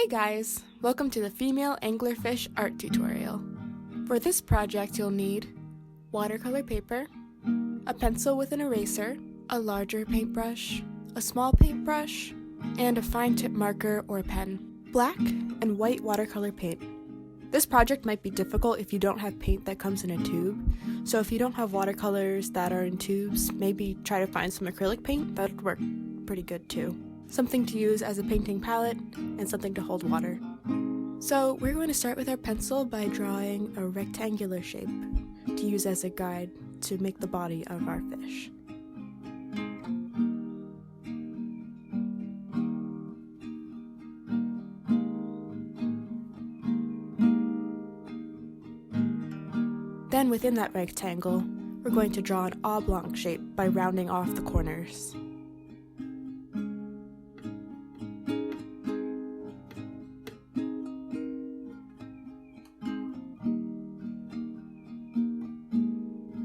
Hey guys! Welcome to the Female Anglerfish art tutorial. For this project you'll need watercolor paper, a pencil with an eraser, a larger paintbrush, a small paintbrush, and a fine tip marker or pen. Black and white watercolor paint. This project might be difficult if you don't have paint that comes in a tube, so if you don't have watercolors that are in tubes, maybe try to find some acrylic paint. That would work pretty good too. Something to use as a painting palette, and something to hold water. So we're going to start with our pencil by drawing a rectangular shape to use as a guide to make the body of our fish. Then within that rectangle, we're going to draw an oblong shape by rounding off the corners.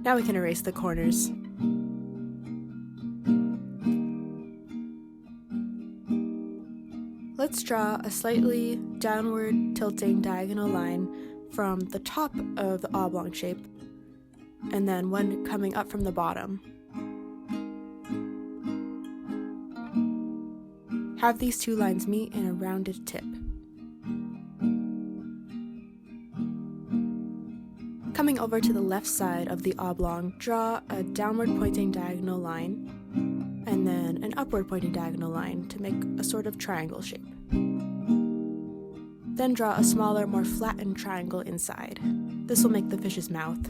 Now we can erase the corners. Let's draw a slightly downward tilting diagonal line from the top of the oblong shape, and then one coming up from the bottom. Have these two lines meet in a rounded tip. Coming over to the left side of the oblong, draw a downward pointing diagonal line, and then an upward pointing diagonal line to make a sort of triangle shape. Then draw a smaller, more flattened triangle inside. This will make the fish's mouth.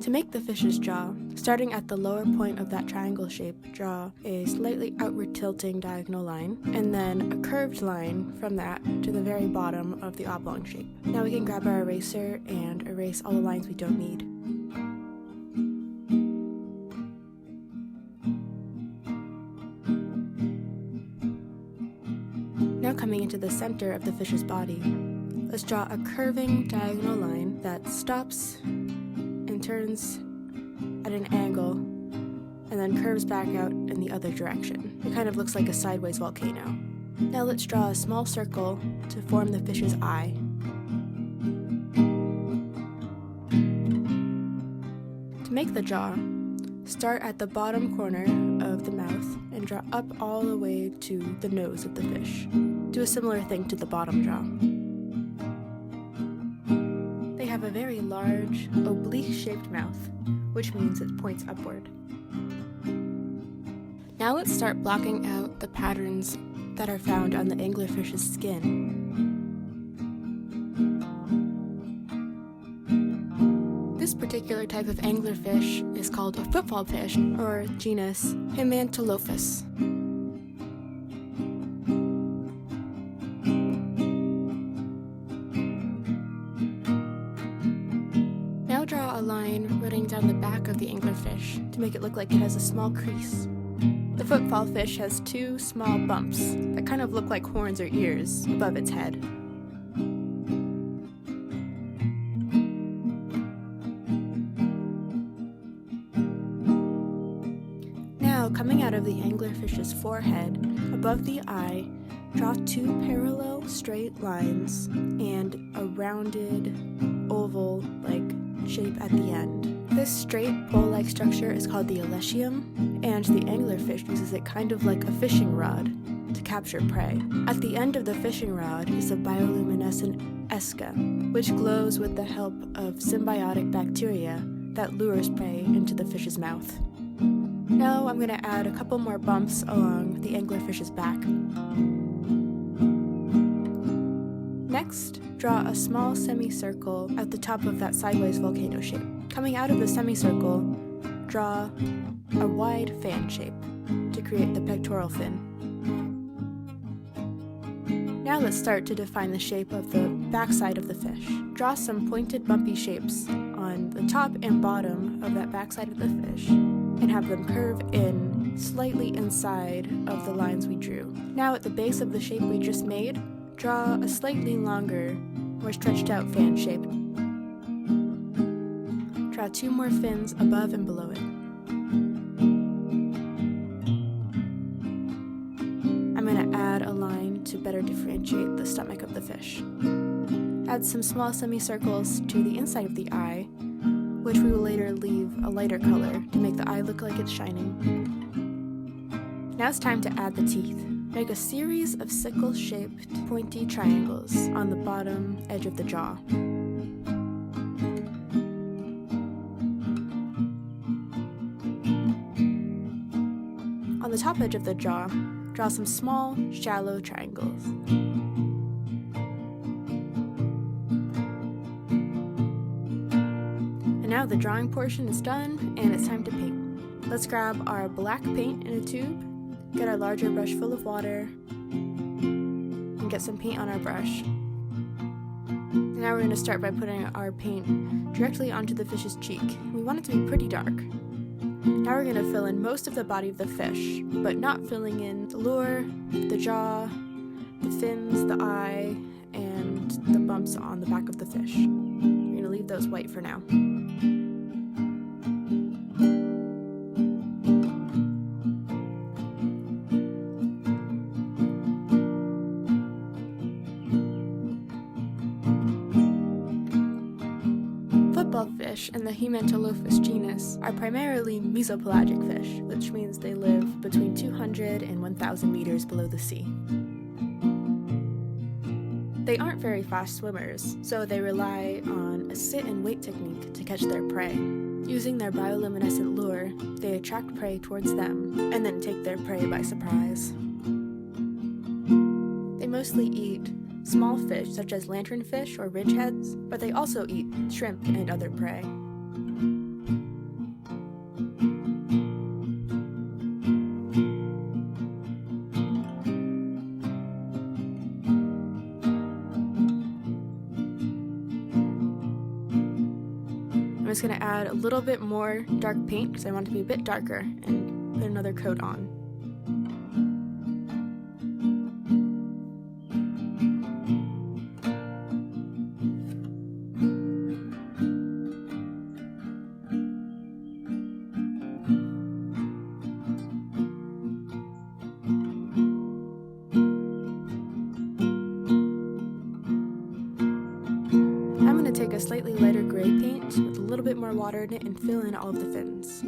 To make the fish's jaw, starting at the lower point of that triangle shape, draw a slightly outward tilting diagonal line, and then a curved line from that to the very bottom of the oblong shape. Now we can grab our eraser and erase all the lines we don't need. Now coming into the center of the fish's body, let's draw a curving diagonal line that stops and turns at an angle and then curves back out in the other direction. It kind of looks like a sideways volcano. Now let's draw a small circle to form the fish's eye. To make the jaw, start at the bottom corner of the mouth and draw up all the way to the nose of the fish. Do a similar thing to the bottom jaw. They have a very large, oblique-shaped mouth, which means it points upward. Now let's start blocking out the patterns that are found on the anglerfish's skin. This particular type of anglerfish is called a football fish, or genus Himantolophus. Now draw a line running down the back of the anglerfish to make it look like it has a small crease. The football fish has two small bumps that kind of look like horns or ears above its head. Now, coming out of the anglerfish's forehead, above the eye, draw two parallel straight lines and a rounded, oval-like shape at the end. This straight bowl-like structure is called the elysium, and the anglerfish uses it kind of like a fishing rod to capture prey. At the end of the fishing rod is a bioluminescent esca, which glows with the help of symbiotic bacteria that lures prey into the fish's mouth. Now I'm going to add a couple more bumps along the anglerfish's back. Next, draw a small semicircle at the top of that sideways volcano shape. Coming out of the semicircle, draw a wide fan shape to create the pectoral fin. Now let's start to define the shape of the backside of the fish. Draw some pointed bumpy shapes on the top and bottom of that backside of the fish and have them curve in slightly inside of the lines we drew. Now at the base of the shape we just made, draw a slightly longer, more stretched out fan shape. Draw two more fins above and below it. I'm going to add a line to to better differentiate the stomach of the fish. Add some small semicircles to the inside of the eye, which we will later leave a lighter color to make the eye look like it's shining. Now it's time to add the teeth. Make a series of sickle-shaped pointy triangles on the bottom edge of the jaw. On the top edge of the jaw, draw some small, shallow triangles. And now the drawing portion is done, and it's time to paint. Let's grab our black paint in a tube, get our larger brush full of water, and get some paint on our brush. And now we're going to start by putting our paint directly onto the fish's cheek. We want it to be pretty dark. Now we're going to fill in most of the body of the fish, but not filling in the lure, the jaw, the fins, the eye, and the bumps on the back of the fish. We're going to leave those white for now. Football fish in the Himantolophus genus are primarily mesopelagic fish, which means they live between 200 and 1,000 meters below the sea. They aren't very fast swimmers, so they rely on a sit and wait technique to catch their prey. Using their bioluminescent lure, they attract prey towards them and then take their prey by surprise. They mostly eat small fish such as lanternfish or ridgeheads, but they also eat shrimp and other prey. I'm just going to add a little bit more dark paint because I want it to be a bit darker and put another coat on. Take a slightly lighter gray paint with a little bit more water in it and fill in all of the fins.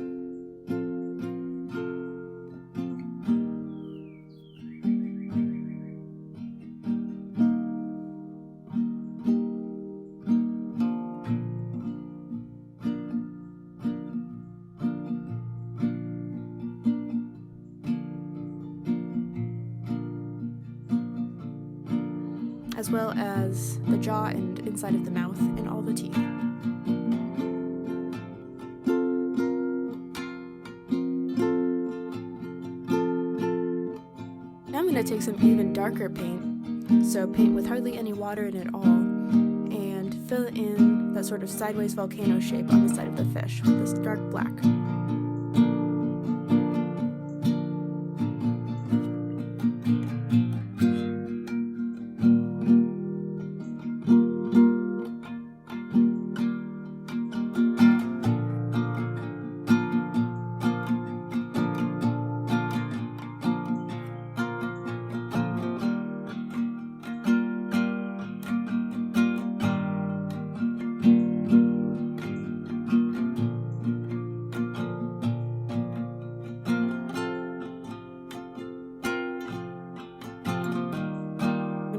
As well as the jaw and inside of the mouth and all the teeth. Now I'm going to take some even darker paint, so paint with hardly any water in it at all, and fill in that sort of sideways volcano shape on the side of the fish with this dark black.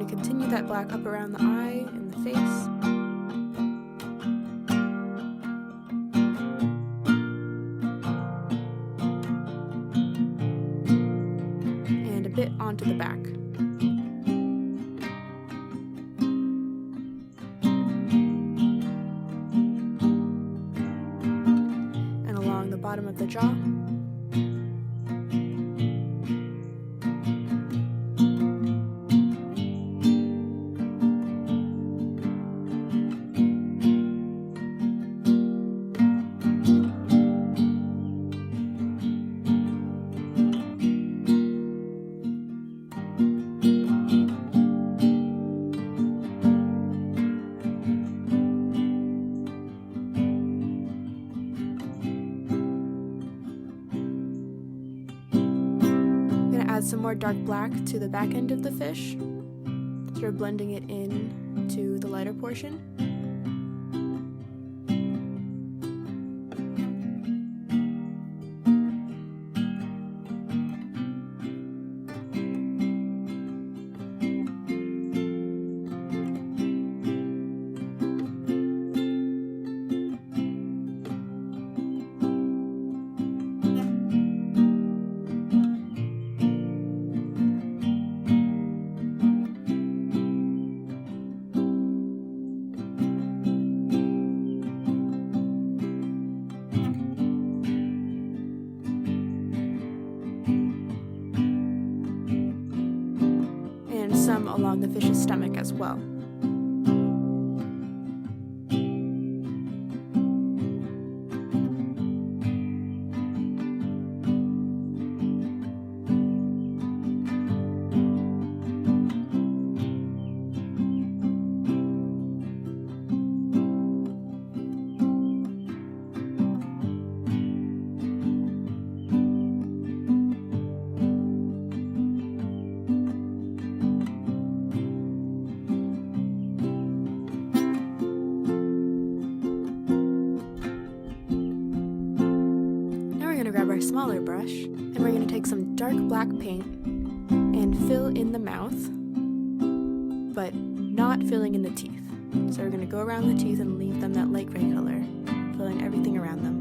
Continue that black up around the eye and the face. And a bit onto the back. And along the bottom of the jaw. Add some more dark black to the back end of the fish. sort of blending it in to the lighter portion. Some along the fish's stomach as well. Grab our smaller brush, and we're going to take some dark black paint and fill in the mouth, but not filling in the teeth. So we're going to go around the teeth and leave them that light gray color, filling everything around them.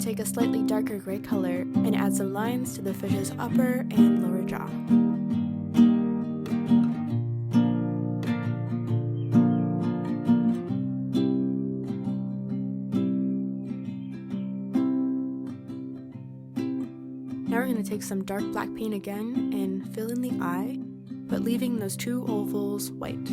Take a slightly darker gray color and add some lines to the fish's upper and lower jaw. Now we're going to take some dark black paint again and fill in the eye, but leaving those two ovals white.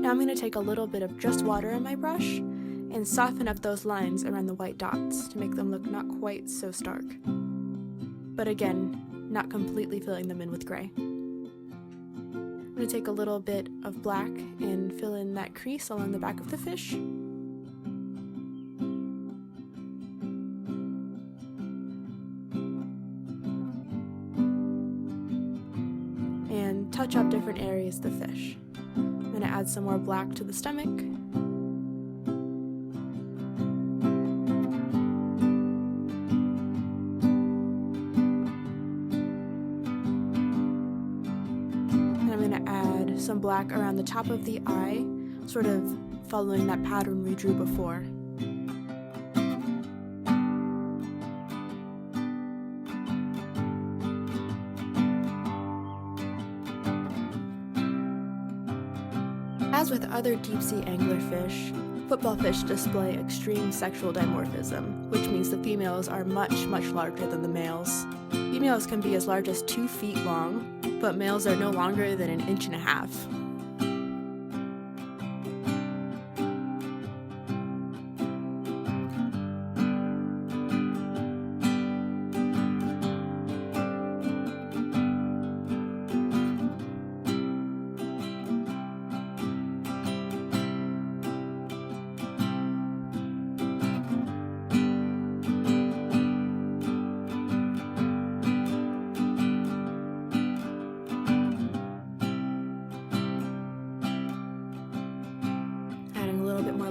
Now I'm going to take a little bit of just water in my brush and soften up those lines around the white dots to make them look not quite so stark. But again, not completely filling them in with gray. I'm going to take a little bit of black and fill in that crease along the back of the fish. And touch up different areas of the fish. I'm going to add some more black to the stomach. And I'm going to add some black around the top of the eye, sort of following that pattern we drew before. As with other deep-sea anglerfish, football fish display extreme sexual dimorphism, which means the females are much larger than the males. Females can be as large as 2 feet long, but males are no longer than 1.5 inches.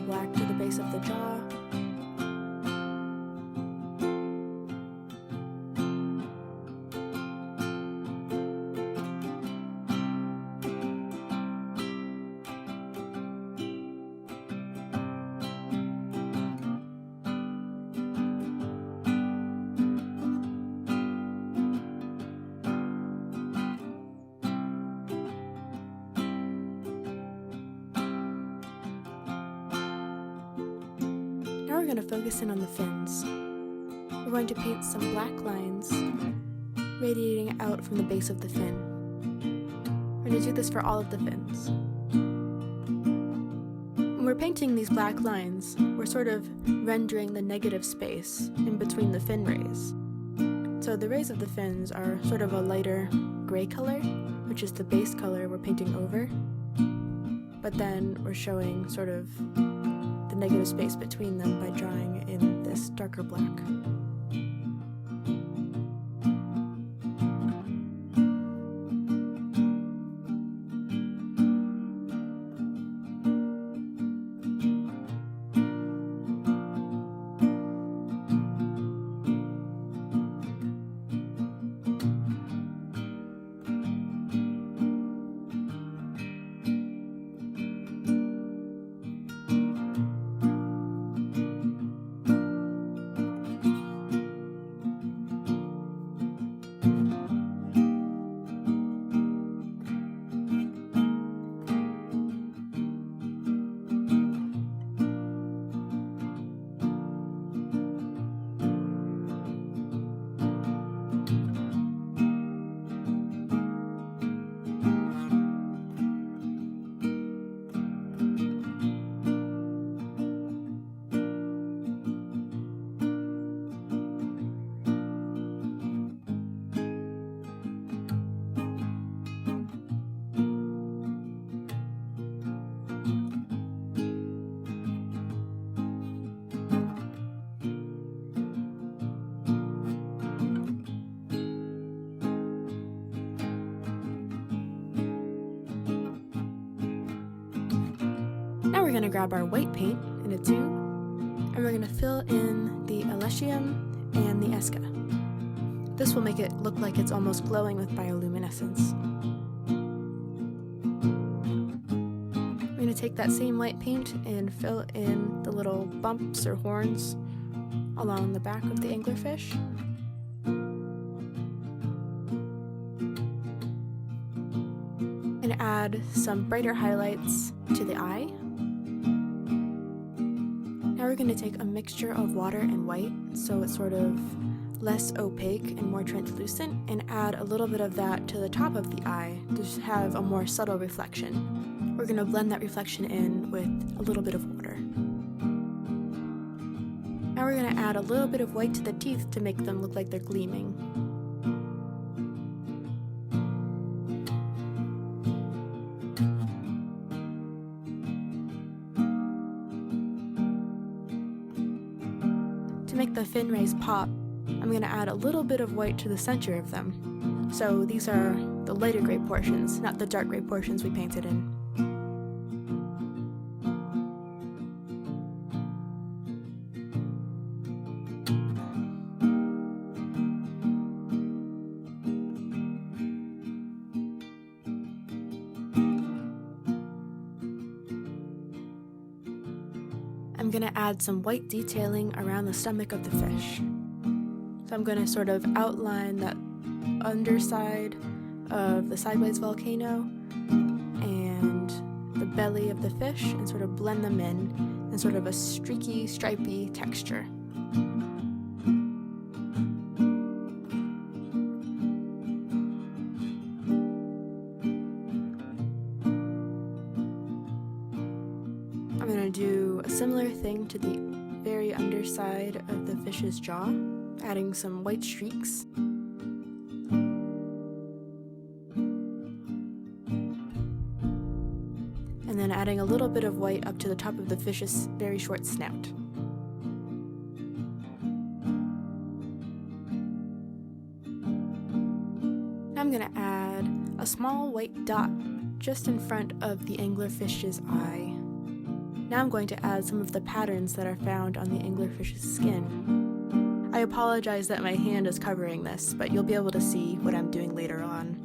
Black to the base of the jaw. we're going to focus in on the fins. We're going to paint some black lines radiating out from the base of the fin. We're going to do this for all of the fins. When we're painting these black lines, we're sort of rendering the negative space in between the fin rays. So the rays of the fins are sort of a lighter gray color, which is the base color we're painting over. But then we're showing sort of the negative space between them by drawing in this darker black. Now we're going to grab our white paint in a tube, and we're going to fill in the alecium and the esca. This will make it look like it's almost glowing with bioluminescence. We're going to take that same white paint and fill in the little bumps or horns along the back of the anglerfish. And add some brighter highlights to the eye. Now we're going to take a mixture of water and white, so it's sort of less opaque and more translucent, and add a little bit of that to the top of the eye to have a more subtle reflection. We're going to blend that reflection in with a little bit of water. Now we're going to add a little bit of white to the teeth to make them look like they're gleaming. To make the fin rays pop, I'm going to add a little bit of white to the center of them. So these are the lighter gray portions, not the dark gray portions we painted in. I'm going to add some white detailing around the stomach of the fish. So I'm going to sort of outline that underside of the sideways volcano and the belly of the fish and sort of blend them in sort of a streaky, stripy texture. I'm going to do a similar thing to the very underside of the fish's jaw, adding some white streaks. And then adding a little bit of white up to the top of the fish's very short snout. Now I'm going to add a small white dot just in front of the anglerfish's eye. Now I'm going to add some of the patterns that are found on the anglerfish's skin. I apologize that my hand is covering this, but you'll be able to see what I'm doing later on.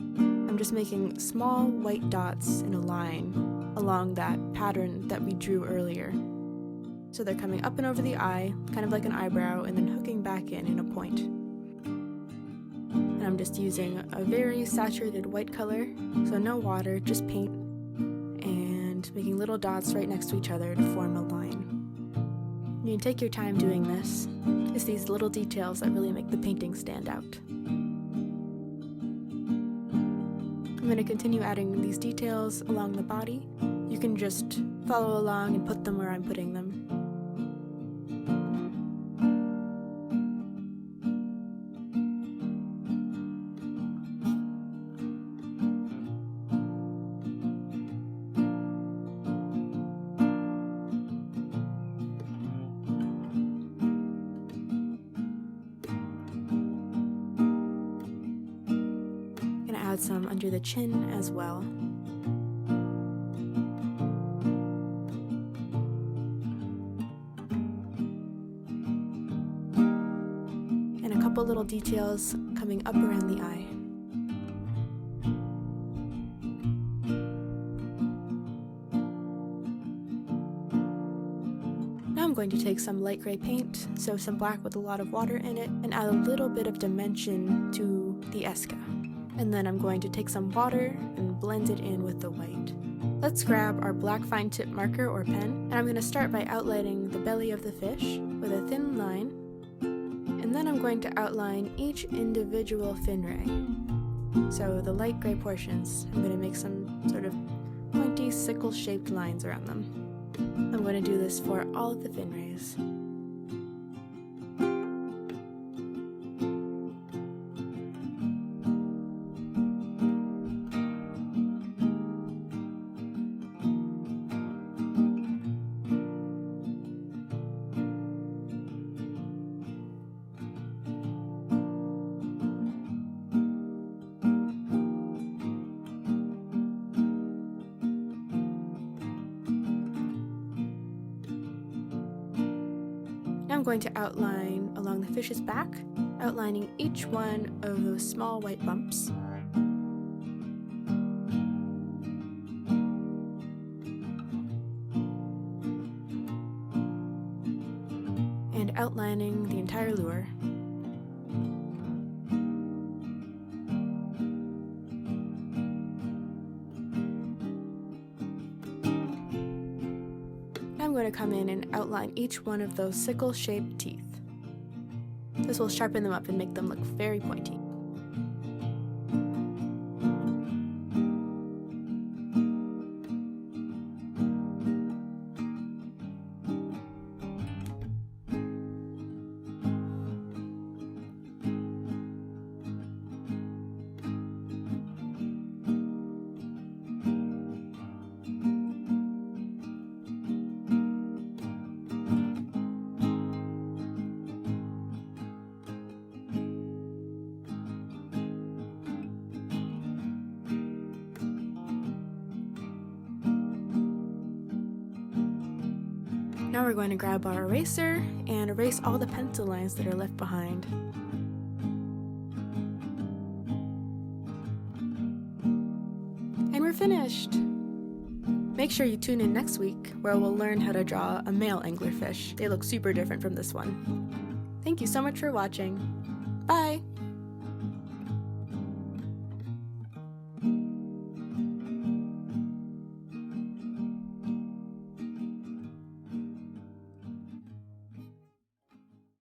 I'm just making small white dots in a line along that pattern that we drew earlier. So they're coming up and over the eye, kind of like an eyebrow, and then hooking back in a point. And I'm just using a very saturated white color, so no water, just paint, and making little dots right next to each other to form a line. You can take your time doing this. It's these little details that really make the painting stand out. I'm going to continue adding these details along the body. You can just follow along and put them where I'm putting them. Add some under the chin as well. And a couple little details coming up around the eye. Now I'm going to take some light gray paint, so some black with a lot of water in it, and add a little bit of dimension to the esca. And then I'm going to take some water and blend it in with the white. Let's grab our black fine tip marker or pen, and I'm going to start by outlining the belly of the fish with a thin line, and then I'm going to outline each individual fin ray. So the light gray portions, I'm going to make some sort of pointy sickle-shaped lines around them. I'm going to do this for all of the fin rays. I'm going to outline along the fish's back, outlining each one of those small white bumps. And outlining the entire lure. I'm going to come in and outline each one of those sickle-shaped teeth. This will sharpen them up and make them look very pointy. Now we're going to grab our eraser and erase all the pencil lines that are left behind. And we're finished! Make sure you tune in next week where we'll learn how to draw a male anglerfish. They look super different from this one. Thank you so much for watching. Bye!